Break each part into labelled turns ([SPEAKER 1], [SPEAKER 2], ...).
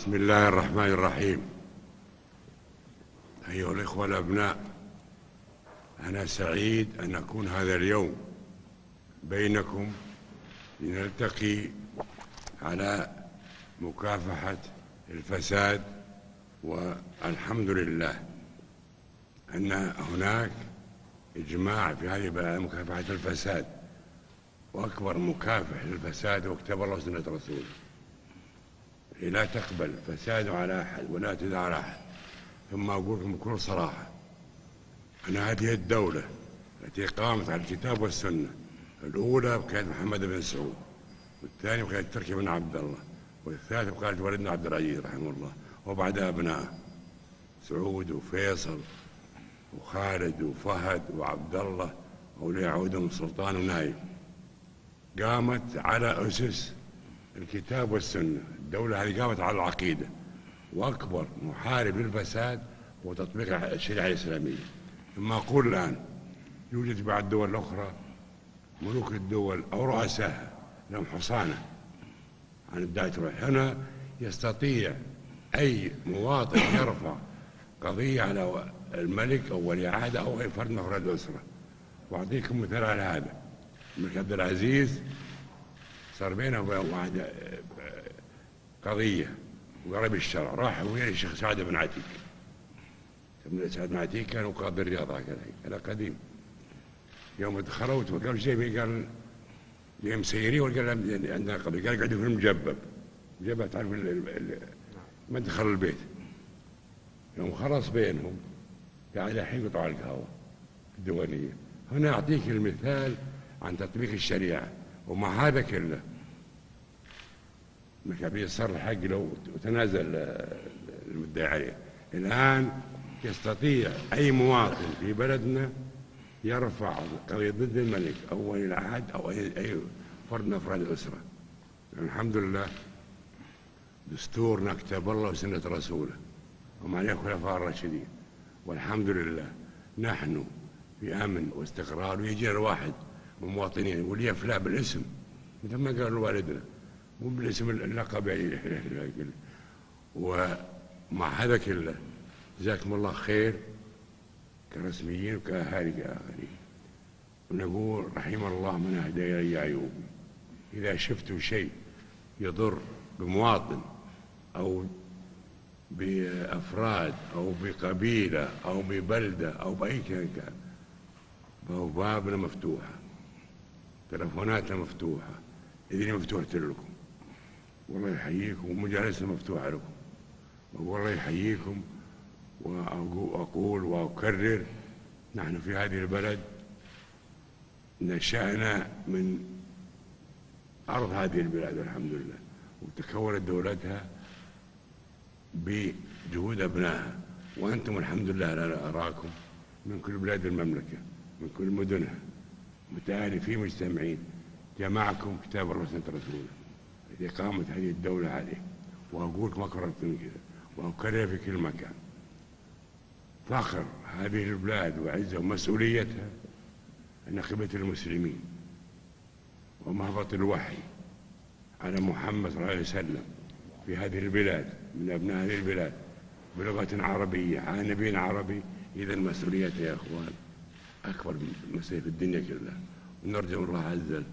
[SPEAKER 1] بسم الله الرحمن الرحيم. أيها الإخوة الأبناء، أنا سعيد أن أكون هذا اليوم بينكم لنلتقي على مكافحة الفساد. والحمد لله أن هناك إجماع في هذه مكافحة الفساد، وأكبر مكافح للفساد هو كتاب الله وسنة رسوله. لا تقبل فساد على أحد ولا تدع على أحد. ثم أقول لكم بكل صراحة أن هذه الدولة التي قامت على الكتاب والسنة، الأولى بقيادة محمد بن سعود، والثانية بقيادة تركي بن عبد الله، والثالثة بقيادة ولدنا عبد العزيز رحمه الله، وبعدها أبناء سعود وفيصل وخالد وفهد وعبد الله وولي عودهم سلطان ونايف. قامت على أسس الكتاب والسنة. الدولة هذه قامت على العقيدة، وأكبر محارب للفساد هو تطبيق الشريعة الإسلامية. ثم أقول الآن يوجد بعض الدول الأخرى ملوك الدول أو رؤساء لهم حصانة عن الداعية الروحي. هنا يستطيع أي مواطن يرفع قضية على الملك أو ولي عهد أو أي فرد من أفراد الأسرة. وأعطيكم مثال على هذا. الملك عبد العزيز صار بينه وبين واحد قضية وقرب الشرع، راح ويا الشيخ سعد بن عتيق. سعد بن عتيق كان قاضي الرياض، هذا قديم. يوم دخلوت وقال جاي، قال لي مسيرين، وقال عندنا قضية، قال قعدوا في المجبب. المجبب تعرف ما دخل البيت. يوم خلص بينهم قاعد الحين يقطعوا القهوة الديوانية. هنا أعطيك المثال عن تطبيق الشريعة. ومع هذا كله المكابيل صار الحق لو وتنازل المدعي عليه. الآن يستطيع أي مواطن في بلدنا يرفع قضية ضد الملك أو ولي العهد أو أي فرد من أفراد الأسرة. الحمد لله دستورنا كتاب الله وسنة رسوله ومع الخلفاء الراشدين، والحمد لله نحن في أمن واستقرار. ويجينا الواحد من المواطنين ولي فلان بالاسم مثل ما قال والدنا، مو بالاسم اللقب يعني. ومع هذا كله جزاكم الله خير كرسميين وكأهالي كأهالي. ونقول رحم الله من أهدى إلي عيوب. إذا شفتوا شيء يضر بمواطن أو بأفراد أو بقبيلة أو ببلدة أو بأي كان، فهو بابنا مفتوحة، تلفوناتنا مفتوحة، إذن مفتوحة لكم. والله يحييكم، ومجالسنا مفتوحة لكم. والله يحييكم. وأقول وأكرر، نحن في هذه البلد نشأنا من أرض هذه البلاد الحمد لله، وتكونت دولتها بجهود أبنائها. وأنتم الحمد لله أنا أراكم من كل بلاد المملكة، من كل مدنها، متآلفين مجتمعين. جمعكم كتاب الله وسنة رسوله لإقامة هذه الدولة عليه. وأقول ما كررت من كذا وأكرر في كل مكان، فخر هذه البلاد وعزة ومسؤوليتها أن خدمة المسلمين ومهبط الوحي على محمد صلى الله عليه وسلم في هذه البلاد من أبناء هذه البلاد بلغة عربية على نبي عربي. إذا مسؤوليتها يا أخوان أكبر مسؤولية في الدنيا كلها. ونرجو الله عز وجل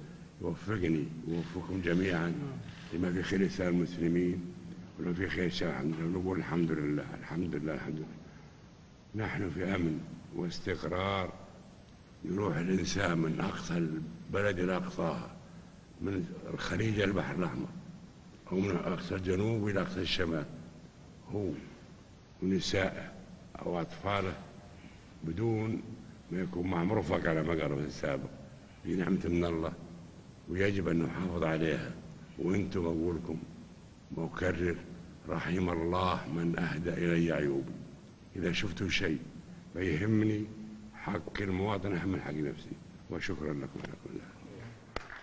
[SPEAKER 1] يوفقني ويوفقكم جميعا لما في خير إسلام المسلمين ولما في خير الشرع. ونقول الحمد لله الحمد لله الحمد لله. نحن في أمن واستقرار. يروح الإنسان من أقصى البلد إلى أقصاها، من الخليج إلى البحر الأحمر، أو من أقصى الجنوب إلى أقصى الشمال، هو ونسائه أو أطفاله بدون ما يكون معهم رفق على ما قالوا في السابق. هي نعمة من الله ويجب أن نحافظ عليها. وأنتم أقول لكم مكرر رحم الله من أهدى إلي عيوبي. إذا شفتوا شيء فيهمني حق المواطن أهم من حق نفسي. وشكرا لكم على كل